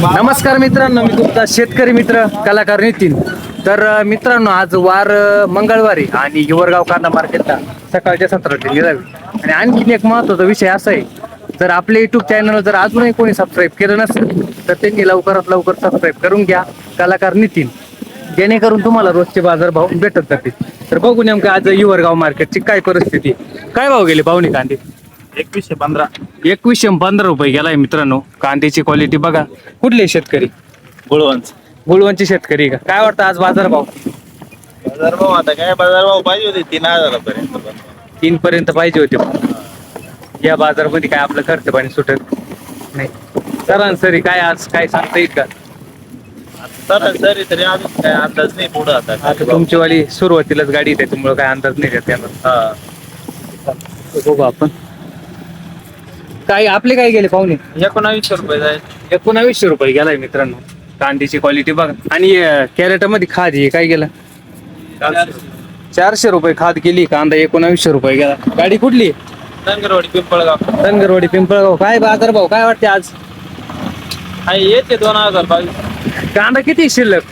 नमस्कार मित्रांनो, मी तुमचा शेतकरी मित्र कलाकार नितीन. तर मित्रांनो, आज वार मंगळवारी आणि हिवरगाव कांदा मार्केटला सकाळच्या 17 निघावी. आणि आणखीन एक महत्वाचा विषय असा आहे, जर आपले युट्यूब चॅनल जर अजूनही कोणी सबस्क्राईब केलं नसेल तर त्यांनी लवकरात लवकर सबस्क्राईब करून घ्या, कलाकार नितीन, जेणेकरून तुम्हाला रोजचे बाजारभाव भेटत जातील. तर बघू नेमकं आज हिवरगाव मार्केटची काय परिस्थिती, काय भाव गेले पाहुणे कांदे. 2115 2115 रुपये गेलाय मित्रांनो. कांद्याची क्वालिटी बघा. कुठले शेतकरी? गुळवंच गुळवंची शेतकरी का? काय वाटतं आज बाजारभाव? बाजारभाव आता काय बाजारभाव पाहिजे होते 3000 पर्यंत. 3 पर्यंत पाहिजे होते. या बाजारामध्ये काय आपलं खर्च पाणी सुटत नाही. सरासरी काय आज काय सांगता येईल का? सरासरी तरी अजून काय अंदाज नाही पुढं आता तुमची वाली सुरुवातीलाच गाडी आहे, त्यामुळे काय अंदाज नाही देत त्यांना. हा बघू आपण. काय आपले काय गेले पाहुणे? 1900 रुपये जाईल. 1900 रुपये गेलाय मित्रांनो. कांद्याची क्वालिटी बघा. आणि कॅरेट मध्ये खाद आहे, काय गेला? 400 रुपये खाद गेली. कांदा 1900 रुपये गेला. गाडी कुठली? धनगरवाडी पिंपळगाव. धनगरवाडी पिंपळगाव. काय बाजारभाव काय वाटते आज? येते 2022. कांदा किती शिल्लक?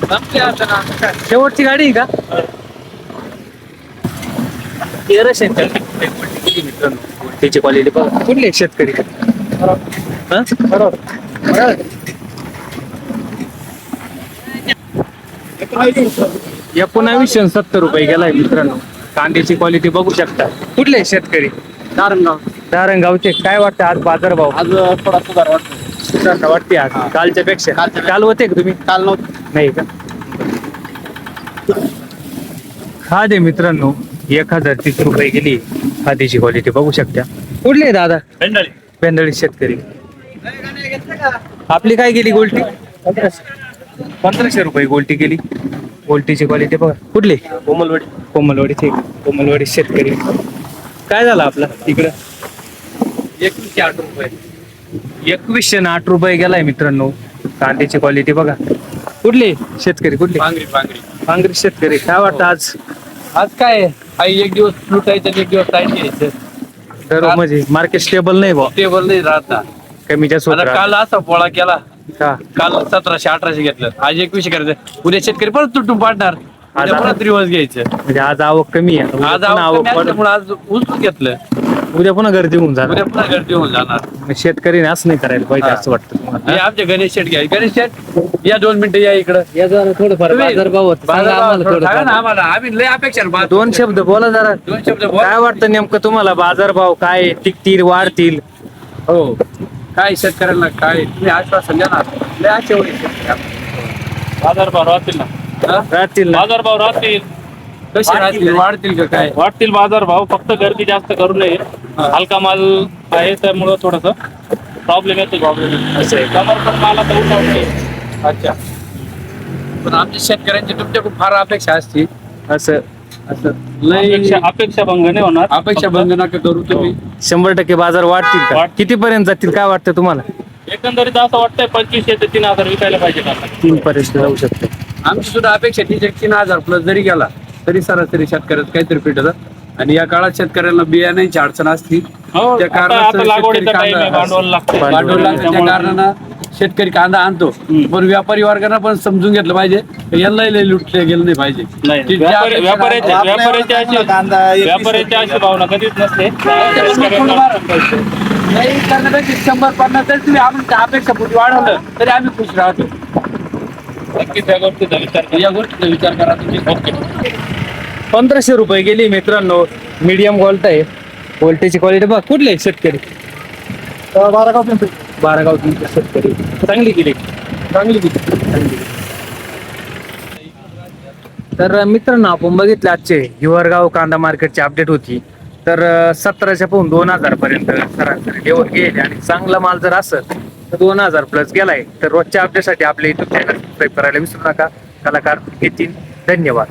संपले आता ना. शेवटची गाडी आहे का? 1300 मित्रांनो. त्याची क्वालिटी बघा. कुठले शेतकरी? हा? 1970 रुपये गेलाय मित्रांनो. कांद्याची क्वालिटी बघू शकता. कुठले शेतकरी? दारणगावचे. काय वाटतं आज बाजारभाव? आज थोडा सुधार वाटतो. सुधारणा वाटते आज कालच्या पेक्षा. काल होते का तुम्ही? काल नव्हतं. नाही का? खादे मित्रांनो 1030 रुपये गेली. खादीची क्वालिटी बघू शकता. कुठले दादा? पेंदळी शेतकरी. आपली काय गेली गोल्टी? 1500 रुपये गोल्टी गेली. गोल्टीची क्वालिटी बघा. कुठली? कोमलवाडी. कोमलवाडीचे. कोमलवाडी शेतकरी. काय झालं आपला तिकडं? 2108 रुपये. 2108 रुपये गेलाय मित्रांनो. कांद्याची क्वालिटी बघा. कुठले शेतकरी? कुठले? पांगरी शेतकरी. काय वाटतं आज काय एक दिवस लुटायचं आणि एक दिवस टाईट घ्यायचं. दर म्हणजे मार्केट स्टेबल नाही भाऊ. टेबल नाही राहता. कमी जास्त होत आता काल असा पोळा केला. का? काल 1700-1800 घेतलं. आज 2100 करायचं. उद्या शेतकरी परत तुटून पाडणार. उद्या परत रिवर्स घ्यायचं. म्हणजे आज आवक कमी आहे. आज उद्या पुन्हा आवक आवक म्हणून आज उचलून घेतलं. उद्या पुन्हा गर्दी होऊन जाणार. उद्या पुन्हा गर्दी होऊन जाणार. शेतकरीने असं नाही करायला पाहिजे असं वाटतं हे तुम्हाला? आमचे गणेश शेट घ्या. गणेश शेट या 2 मिनिटं या इकडं. थोडंफार बाजारभाव सांगा ना आम्हाला. आम्ही लय अपेक्षा ना. 2 शब्द बोला जरा. 2 शब्द बोल. काय वाटतं नेमकं तुम्हाला? बाजारभाव काय टिकतील, वाढतील? हो काय शेतकऱ्यांना काय तुम्ही आश्वासन द्या ना. लय आशा होईल शेतकऱ्यांना. बाजारभाव राहतील ना. हा? राहतील ना? बाजारभाव राहतील, कसे राहतील? वाढतील का काय? वाढतील बाजारभाव. फक्त गर्दी जास्त करू नये. हलका माल आहे त्यामुळं थोडस प्रॉब्लेम येतो. असं आहे. समर्पण मालाचा उठावते. अच्छा. पण आमच्या शेतकऱ्यांची तुमच्याकडून फार अपेक्षा असते. असं असं लय अपेक्षा भंग नाही होणार. अपेक्षा बंद नका करू तुम्ही. 100% बाजार वाढतील का? किती पर्यंत जातील काय वाटतं तुम्हाला? एकंदरीत असं वाटतंय 2500 ते 3000 विकायला पाहिजे आता. 3 पर्यंत जाऊ शकते. आमची सुद्धा अपेक्षा 3000 प्लस जरी गेला तरी सरासरी शेतकऱ्यात काहीतरी भेटत. आणि या काळात शेतकऱ्यांना बियाण्याची अडचण असती. हो, त्या आता लागवडीचा टाइम आहे, भांडवल लागतं. भांडवल लागतं. त्या कारणानं शेतकरी कांदा आणतो. पण व्यापारी वर्गाने पण समजून घेतलं पाहिजे याला लय लुटले गेलं नाही पाहिजे. नाही, की ज्या व्यापाऱ्याची अशी भावना कधीच नसते. नाही करण्यापेक्षा 100-50 तरी तुम्ही आम्ही अपेक्षा पूर्वी वाढवलं तरी आम्ही खुश राहतो. नक्कीच या गोष्टीचा विचार करा. या गोष्टीचा विचार करा तुम्ही. ओके. 1500 रुपये गेली मित्रांनो. मीडियम गोल्ट आहे. गोल्टीची क्वालिटी बघ. कुठले शेतकरी? 12गाव शेतकरी. चांगली गेली. तर मित्रांनो, आपण बघितले आजचे हिवरगाव कांदा मार्केटची अपडेट होती. तर 1700 पासून 2000 पर्यंत सरासरी लेवल गेले. आणि चांगला माल जर असेल तर 2000 प्लस गेलाय. तर रोजच्या अपडेटसाठी आपल्या युट्यूब चॅनल सबस्क्राईब करायला विसरू नका. कलाकार नितीन. धन्यवाद.